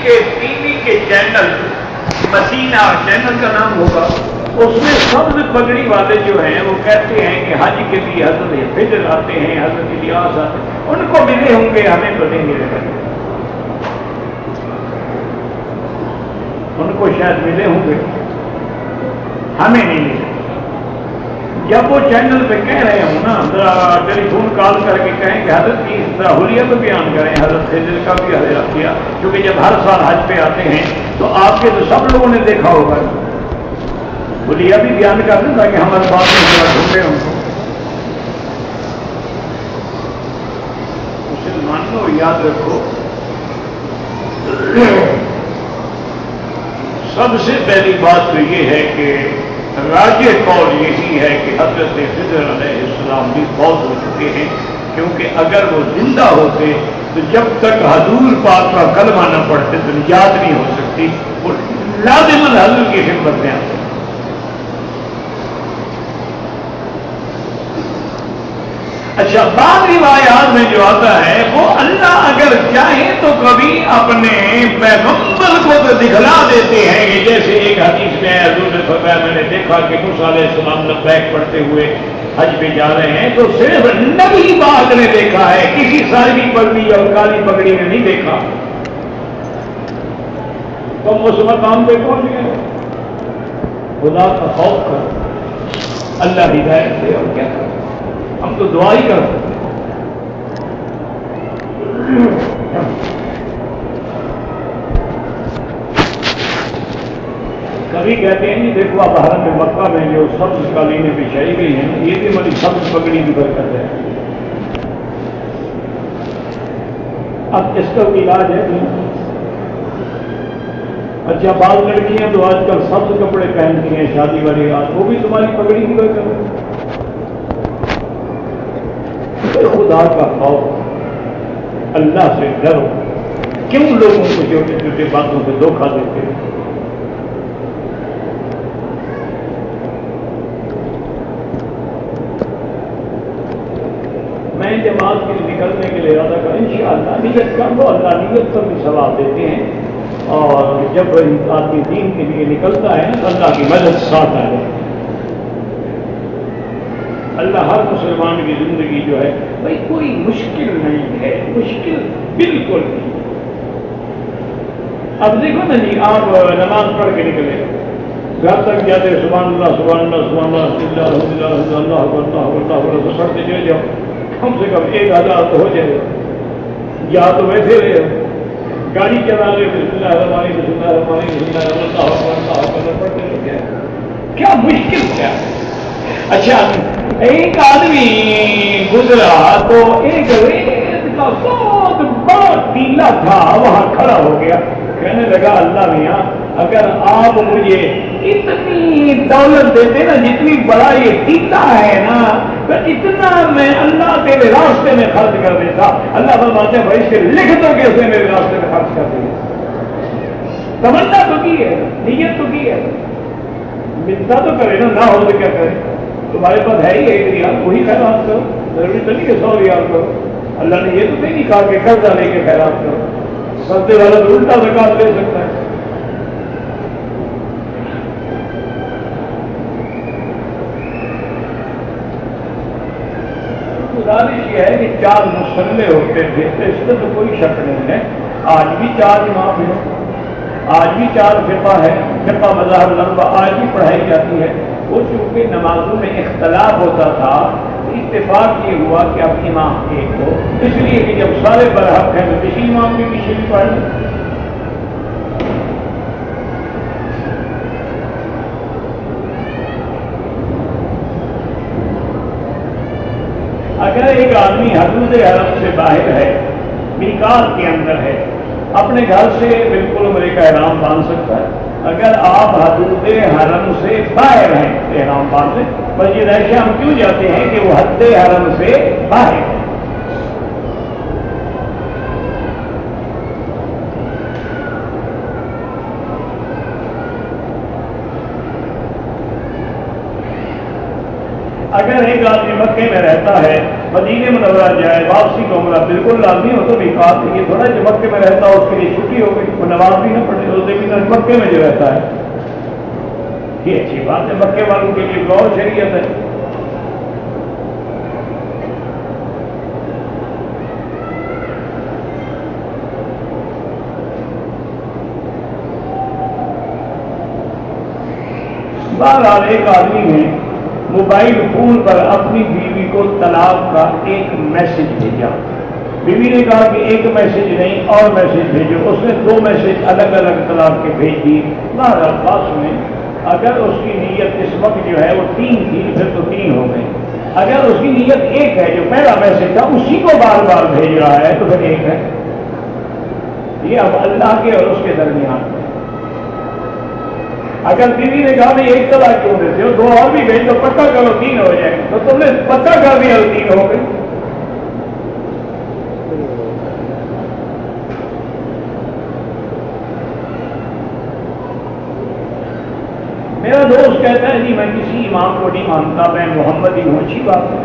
کے T V کے channel, مسینہ channel کا نام ہوگا، اس میں سبز پگڑی والے جو ہیں وہ کہتے ہیں کہ حج کے لیے حضرت فجر آتے ہیں، حضرت الیاس آتے ہیں، ان کو ملے ہوں گے، ہمیں تو نہیں ملے گا، ان کو شاید ملے ہوں گے، ہمیں نہیں ملے۔ جب وہ چینل پہ کہہ رہے ہوں نا، ذرا ٹیلی فون کال کر کے کہیں کہ حضرت کی ذرا حلیہ تو بیان کریں، حضرت خضر کا بھی حضرت کیا، کیونکہ جب ہر سال حج پہ آتے ہیں تو آپ کے تو سب لوگوں نے دیکھا ہوگا، حلیہ بھی بیان کر دیں تاکہ ہمارے بات میں ذرا ڈھونڈے ان کو۔ مسلمانوں یاد رکھو، سب سے پہلی بات تو یہ ہے کہ راجع قول یہی ہے کہ حضرت خضر علیہ السلام بھی فوت ہو چکے ہیں، کیونکہ اگر وہ زندہ ہوتے تو جب تک حضور پاک کا کلمہ نہ پڑھتے تو نجات نہیں ہو سکتی، وہ لازماً حضور کی خدمت میں آتے۔ اچھا، بعض روایات میں جو آتا ہے وہ اللہ اگر چاہے تو کبھی اپنے پیغمبر کو تو دکھلا دیتے ہیں، کہ جیسے ایک حدیث میں حضور نے فرمایا میں نے دیکھا کہ موسیٰ علیہ السلام لبیک پڑھتے ہوئے حج پہ جا رہے ہیں، تو صرف نبی پاک نے دیکھا ہے، کسی ساری پگڑی اور کالی پگڑی نے نہیں دیکھا۔ تم اس مقام پہ پہنچ گئے، خدا کا خوف کر، اللہ ہدایت دے، اور کیا کریں، ہم تو دعا ہی کرتے ہیں۔ کبھی کہتے ہیں جی دیکھو آپ حرم مکہ میں جو سبز قالینیں بچھائی گئی ہیں، یہ بھی ہماری سبز پگڑی کی برکت ہے۔ اب اس کا علاج ہے نہیں۔ اچھا، بعض لڑکیاں تو آج کل سبز کپڑے پہنتی ہیں شادی والی رات، وہ بھی تمہاری پگڑی کی برکت ہے۔ خدا کا خوف، اللہ سے ڈرو، کیوں لوگوں کو چھوٹی چھوٹی باتوں سے دھوکہ دیتے ہیں؟ میں جماعت کے نکلنے کے لیے ارادہ کروں، انشاءاللہ نیت کر لو، اللہ نیت پر بھی ثواب دیتے ہیں، اور جب آدمی دین کے لیے نکلتا ہے نا تو اللہ کی مدد ساتھ آ جائے۔ اللہ ہر مسلمان کی زندگی جو ہے بھائی کوئی مشکل نہیں ہے، مشکل بالکل نہیں۔ اب دیکھو نا جی، آپ نماز پڑھ کے نکلے، گھر تک جاتے سبحان اللہ سبحان اللہ سبحان اللہ اللہ اللہ اللہ پڑھتے چلے جاؤ، کم سے کم 1000 تو ہو جائے، یا تو ویسے رہے ہو، گاڑی چلا رہے بسم اللہ الرحمن الرحیم بسم اللہ الرحمن الرحیم بسم اللہ اللہ اللہ پڑھتے رہے، کیا مشکل کیا ہے؟ اچھا، ایک آدمی گزرا تو ایک ریت کا بہت بڑا ٹیلا تھا، وہاں کھڑا ہو گیا، کہنے لگا اللہ میاں اگر آپ مجھے اتنی دولت دیتے نا جتنی بڑا یہ ٹیلا ہے نا، تو اتنا میں اللہ تیرے راستے میں خرچ کر دیتا۔ اللہ فرماتے ہیں بھائی اسے لکھ دو کہ اسے میرے راستے میں خرچ کر دیا۔ تمنا تو کی ہے، نیت تو کی ہے، ملتا تو کرے نا، نہ ہو تو کیا کرے؟ تمہارے پاس ہے ہی 1 ریال، وہی خیرات کرو، ضروری تو نہیں کہ 100 ریال کرو۔ اللہ نے یہ تو نہیں کہا کہ قرضہ لے کے خیرات کرو، سستے والا تو الٹا زکات لے سکتا ہے۔ گزارش یہ ہے کہ 4 مسلح ہوتے تھے، اس میں تو کوئی شک نہیں ہے، آج بھی 4 امام ہیں، آج بھی 4 فقہ ہے، فقہ مذاہب الاربعہ آج بھی پڑھائی جاتی ہے۔ وہ چونکہ نمازوں میں اختلاف ہوتا تھا، اتفاق یہ ہوا کہ اب امام ایک ہو، اس لیے کہ جب سارے برحق ہیں تو کسی امام کے پیچھے بھی پڑھ لیں۔ اگر ایک آدمی حدود حرم سے باہر ہے، میقات کے اندر ہے، اپنے گھر سے بالکل عمرے کا احرام باندھ سکتا ہے۔ اگر آپ حدود حرم سے باہر ہیں تو احرام باندھ لیں۔ مسجد عائشہ ہم کیوں جاتے ہیں کہ وہ حد حرم سے باہر ہے۔ اگر ایک آدمی مکے میں رہتا ہے مدینے منورہ جائے واپسی کو عمرہ بالکل لازمی ہو تو میقات ہے. یہ تھوڑا جو مکے میں رہتا ہو اس کے لیے چھٹی ہو گئی وہ نماز بھی نہ پڑے اس لیکن مکے میں جو رہتا ہے یہ اچھی بات ہے. مکے والوں کے لیے غور شریعت ہے. بہرحال ایک آدمی نے موبائل فون پر اپنی بیوی کو طلاق کا ایک میسج بھیجا. بیوی نے کہا کہ ایک میسج نہیں اور میسج بھیجو. اس نے 2 میسج الگ الگ طلاق کے بھیج دی. بہرحال بات سنیں, اگر اس کی نیت اس وقت جو ہے وہ 3 تھی پھر تو 3 ہو گئی. اگر اس کی نیت 1 ہے جو پہلا میسج تھا اسی کو بار بار بھیج رہا ہے تو پھر 1 ہے. یہ اب اللہ کے اور اس کے درمیان ہے. اگر بیوی نے کہا میں 1 طلاق کیوں دیتے ہو 2 اور بھی بھیج تو پکا کرو 3 ہو جائے تو تم نے پکا کر دیا 3 ہو گئی. میرا دوست کہتا ہے جی میں کسی امام کو نہیں مانتا میں محمدی ہوں. اچھی بات ہے,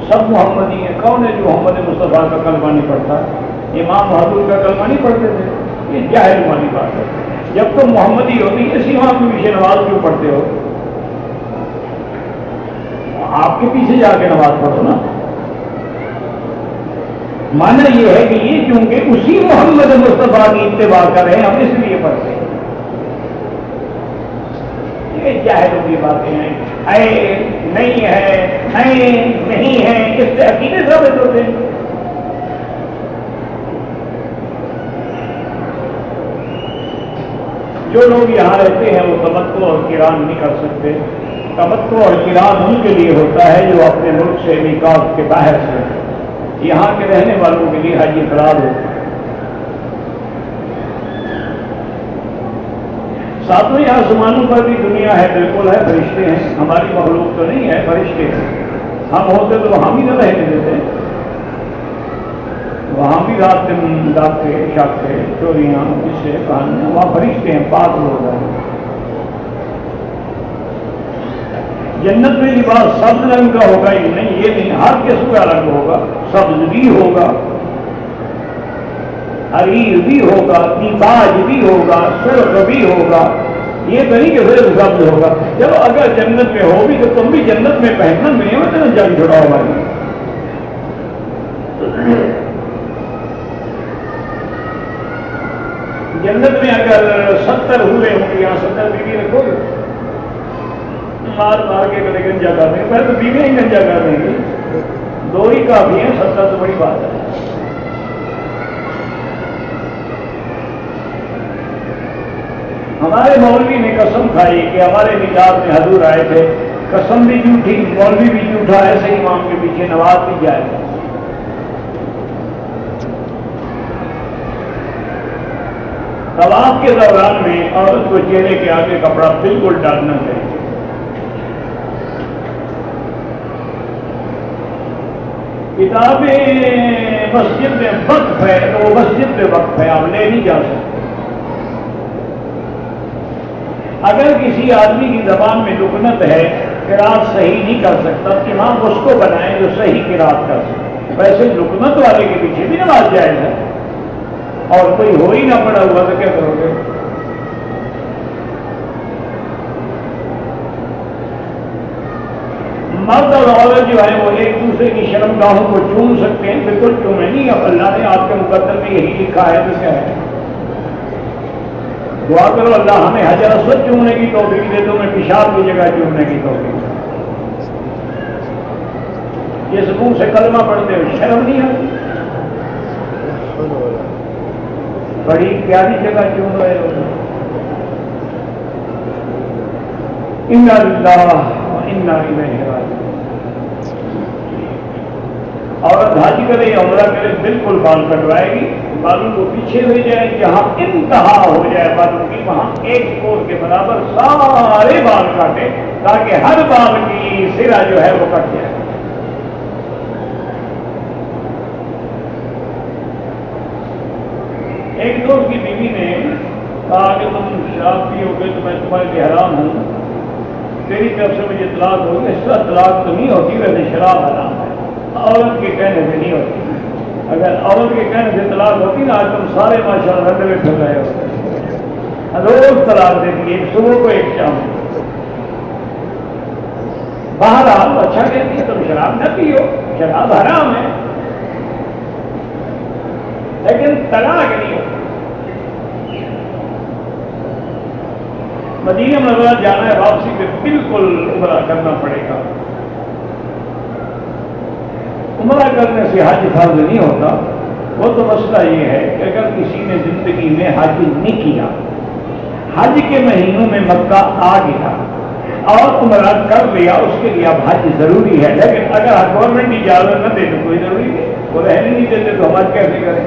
سب محمدی ہیں. کون ہے جو محمد مصطفیٰ کا کلمہ نہیں پڑھتا؟ امام بہادر کا کلمہ نہیں پڑھتے تھے؟ یہ ظاہر والی بات ہے. جب تم محمدی ہوتی اس امام کے پیچھے نماز کیوں پڑھتے ہو؟ آپ کے پیچھے جا کے نماز پڑھو نا. مانا یہ ہے کہ یہ چونکہ اسی محمد مصطفیٰ کی اتباع کر رہے ہیں ہم اس لیے پڑھتے ہیں. یہ ظاہروں کی باتیں ہیں. اے نہیں ہے, نہیں ہے, اس سے عقیدے ثابت ہوتے ہیں. جو لوگ یہاں رہتے ہیں وہ تمتع اور قران نہیں کر سکتے. تمتع اور قران ان کے لیے ہوتا ہے جو اپنے ملک سے میقات کے باہر سے. یہاں کے رہنے والوں کے لیے حج افراد ہوتا ہے. ساتویں آسمانوں پر بھی دنیا ہے, بالکل ہے, فرشتے ہیں. ہماری مخلوق تو نہیں ہے, فرشتے ہیں. ہم ہوتے تو ہم ہی نہ رہنے دیتے. وہاں بھی رات دن ڈاکے شاکے چوریاں اس سے کہانیاں, وہاں فرشتے ہیں, پاک لوگ ہیں. جنت میں لباس سبز رنگ کا ہوگا ہی نہیں, یہ نہیں, ہر قسم کا رنگ ہوگا. سبز بھی ہوگا, حریر بھی ہوگا, دیباج بھی ہوگا, سرخ بھی ہوگا. یہ تو نہیں کہ صرف سبز ہوگا. چلو اگر جنت میں ہو بھی تو تم بھی جنت میں پہننا نہیں ہو تو جنگ چھڑا ہوا ہے. جنت میں اگر 70 حوریں ہوں گی, یہاں 70 بیوی رکھو گے, مار مار کے کبھی گنجا کر دیں گے. پہلے تو بیوی ہی گنجا کر دیں گی, 2 ہی کافی ہیں, 70 تو بڑی بات ہے. ہمارے مولوی نے قسم کھائی کہ ہمارے میلاد میں حضور آئے تھے. قسم بھی جھوٹی, مولوی بھی جھوٹا, ایسے امام کے پیچھے نماز بھی جائے. طواف کے دوران میں عورت کو چہرے کے آگے کپڑا بالکل ڈالنا چاہیے. کتابیں مسجد میں وقف ہے تو وہ مسجد میں وقف ہے, آپ لے نہیں جا سکتے. اگر کسی آدمی کی زبان میں لکنت ہے, قرات صحیح نہیں کر سکتا, امام اس کو بنائیں جو صحیح قرات کر سکتے. ویسے لکنت والے کے پیچھے بھی نماز جائز ہے, اور کوئی ہو ہی نہ پڑا ہوا تو کیا کرو گے؟ مرد اور عورت جو ہے وہ ایک دوسرے کی شرمگاہوں کو چوم سکتے ہیں, بالکل چومے نہیں. اب اللہ نے آپ کے مقدر میں یہی لکھا ہے تو کیا ہے, دعا کرو اللہ ہمیں حجر اسود چومنے کی توفیق دے دو, میں پیشاب کی جگہ چومنے کی توفیق. یہ منہ سے کلمہ پڑھتے ہوئے شرم نہیں آتی؟ بڑی پیاری جگہ چوم رہے ہو. انا للہ وانا الیہ راجعون. عورت حج کرے یا عمرہ کرے بالکل بال کٹوائے گی, بالوں کو پیچھے لے جائے, جہاں انتہا ہو جائے بالوں کی وہاں 1 کوڑ کے برابر سارے بال کاٹے تاکہ ہر بال کی سرا جو ہے وہ کٹ جائے. ایک دوست کی بیوی نے کہا کہ تم شراب پی ہو گئے تو میں تمہارے لیے حرام ہوں. تیری طرف سے مجھے طلاق ہوگی، اس طرح طلاق تو نہیں ہوتی، ویسے شراب حرام ہے، عورت کے کہنے سے نہیں ہوتی۔ اگر عورت کے کہنے سے طلاق ہوتی نا، آج تم سارے ماشاء اللہ رنڈے میں پھر رہے ہوتے، روز طلاق دیتی، ایک صبح کو ایک شام کو۔ باہر آپ اچھا کہتی ہے تم شراب نہ پیو، شراب حرام ہے، لیکن طلاق نہیں ہوتی۔ مدینہ منورہ جانا ہے، واپسی پہ بالکل عمرہ کرنا پڑے گا۔ عمرہ کرنے سے حج فرض نہیں ہوتا، وہ تو مسئلہ یہ ہے کہ اگر کسی نے زندگی میں حج نہیں کیا، حج کے مہینوں میں مکہ آ گیا اور عمرہ کر لیا، اس کے لیے اب حج ضروری ہے، لیکن اگر گورنمنٹ اجازت نہ دے تو کوئی ضروری نہیں، وہ رہنے نہیں دیتے تو ہم حج کیسے کریں؟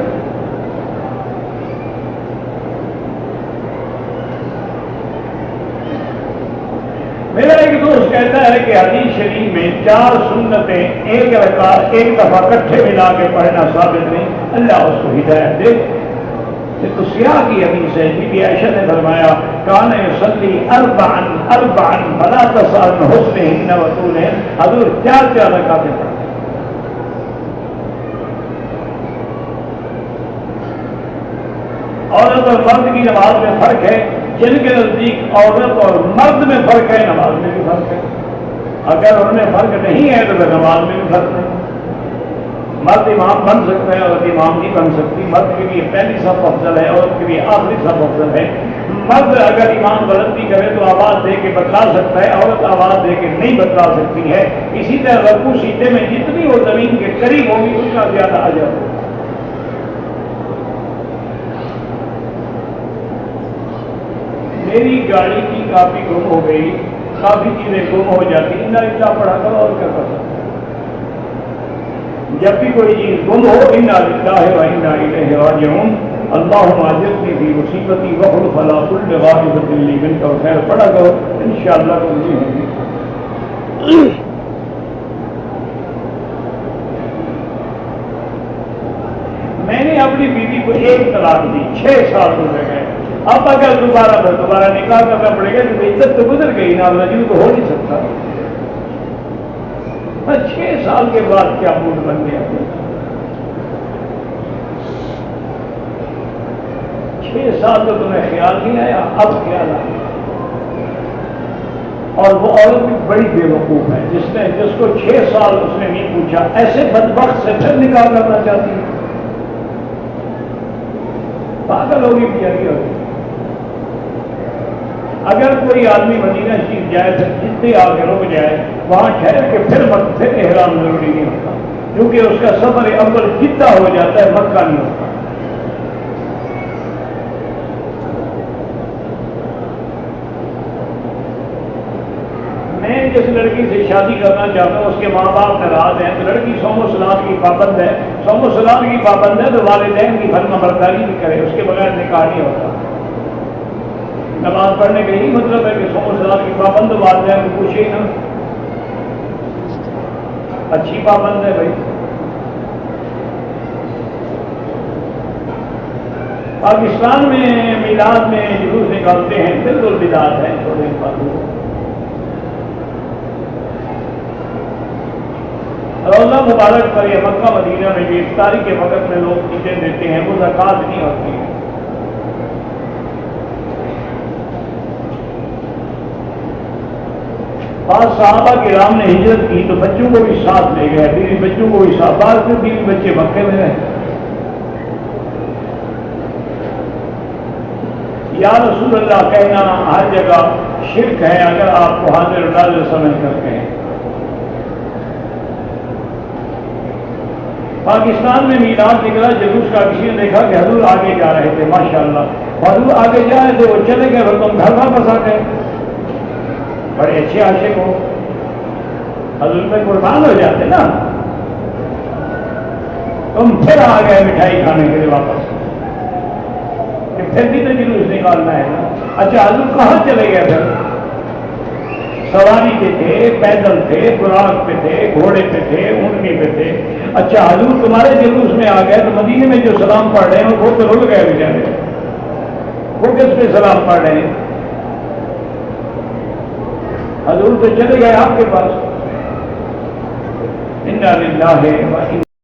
میرا ایک دوست کہتا ہے کہ حدیث شریف میں 4 سنتیں ایک رکعت ایک دفعہ کٹھے ملا کے پڑھنا ثابت نہیں، اللہ اس کو ہدایت دے۔ تو سیاہ کی حدیث ہے، بی بی عائشہ نے فرمایا کان یصلی اربعا فلا تسأل عن حسنہن وطولہن، حضور 4 رکعتیں پڑھتے۔ عورت اور مرد کی نماز میں فرق ہے، جن کے نزدیک عورت اور مرد میں فرق ہے، نماز میں بھی فرق ہے۔ اگر ان میں فرق نہیں ہے تو پھر نماز میں بھی فرق نہیں۔ مرد امام بن سکتا ہے، عورت امام نہیں بن سکتی۔ مرد کے لیے پہلی صف افضل ہے، عورت کے لیے آخری صف افضل ہے۔ مرد اگر امام غلطی کرے تو آواز دے کے بتلا سکتا ہے، عورت آواز دے کے نہیں بتلا سکتی ہے۔ اسی طرح رکوع سیدھے میں جتنی وہ زمین کے قریب ہوگی اس کا زیادہ اجر ہوگا۔ میری گاڑی کی کاپی گم ہو گئی، کافی چیزیں گم ہو جاتی، انا پڑھا کرو اور کیا کر سکتے۔ جب بھی کوئی چیز گم ہو، انا للہ و انا الیہ راجعون، اللہم اجرنی فی مصیبتی واخلف علی کل غائبۃ لی منک خیر، پڑھا کرو، انشاءاللہ ترجیح ہوگی۔ میں نے اپنی بیوی کو 1 طلاق دی، 6 سال گزر گئے۔ اب اگر دوبارہ نکاح کرنا پڑے گا تو عزت تو گزر گئی نا، رجوع تو ہو نہیں سکتا۔ 6 سال کے بعد کیا موڈ بن گیا؟ 6 سال تو تمہیں خیال نہیں آیا، اب خیال آیا۔ اور وہ عورت بھی بڑی بے وقوف ہے جس کو 6 سال اس نے نہیں پوچھا، ایسے بدبخت سے پھر نکاح کرنا چاہتی ہے، پاگل ہوگی بیچاری ہوگی۔ اگر کوئی آدمی مدینہ شریف جائے تو جتنے آگے رک جائے وہاں ٹھہر کے پھر احرام ضروری نہیں ہوتا، کیونکہ اس کا سفر اول جدہ ہو جاتا ہے، مکہ نہیں ہوتا۔ میں جس لڑکی سے شادی کرنا چاہتا ہوں اس کے ماں باپ ناراض ہیں تو لڑکی صوم و صلات کی پابند ہے، صوم و صلات کی پابند ہے تو والدین کی فرما برداری بھی کرے، اس کے بغیر نکاح نہیں ہوتا۔ نماز پڑھنے کا یہی مطلب ہے کہ صوم و صلات کی پابند والدین کو پوچھے ہی نا، اچھی پابند ہے بھائی۔ پاکستان میں میلاد میں جلوس نکالتے ہیں، بالکل بدعت ہے، چھوڑے روزہ مبارک پر یا مکہ مدینہ میں جو افطاری کے وقت میں لوگ چیزیں دیتے ہیں وہ زکوٰۃ نہیں ہوتی ہے۔ بعض صحابہ کرام نے ہجرت کی تو بچوں کو بھی ساتھ لے گئے، بیوی بچوں کو بھی ساتھ، بعض میں بیوی بچے مکے میں رہے۔ یا رسول اللہ کہنا ہر جگہ شرک ہے اگر آپ کو حاضر ناظر سمجھ کر کہیں۔ پاکستان میں میلاد نکلا جلوس کا، کسی نے دیکھا کہ حضور آگے جا رہے تھے، ماشاءاللہ حضور آگے جا رہے تھے، وہ چلے گئے، پھر تم گھر واپس آ گئے، بڑے اچھے عاشق ہو، حضور پہ قربان ہو جاتے نا، تم پھر آ گئے مٹھائی کھانے کے لیے واپس، کہ پھر بھی تو جلوس نکالنا ہے نا۔ اچھا حضور کہاں چلے گئے؟ پھر سواری پہ تھے، پیدل تھے، براق پہ تھے، گھوڑے پہ تھے، اونٹنی پہ تھے۔ اچھا حضور تمہارے جلوس میں آ گئے تو مدینے میں جو سلام پڑھ رہے ہیں وہ تو رک گئے بیچارے، وہ کس پہ سلام پڑھ رہے ہیں؟ حضور تو چلے گئے آپ کے پاس. انا للہ و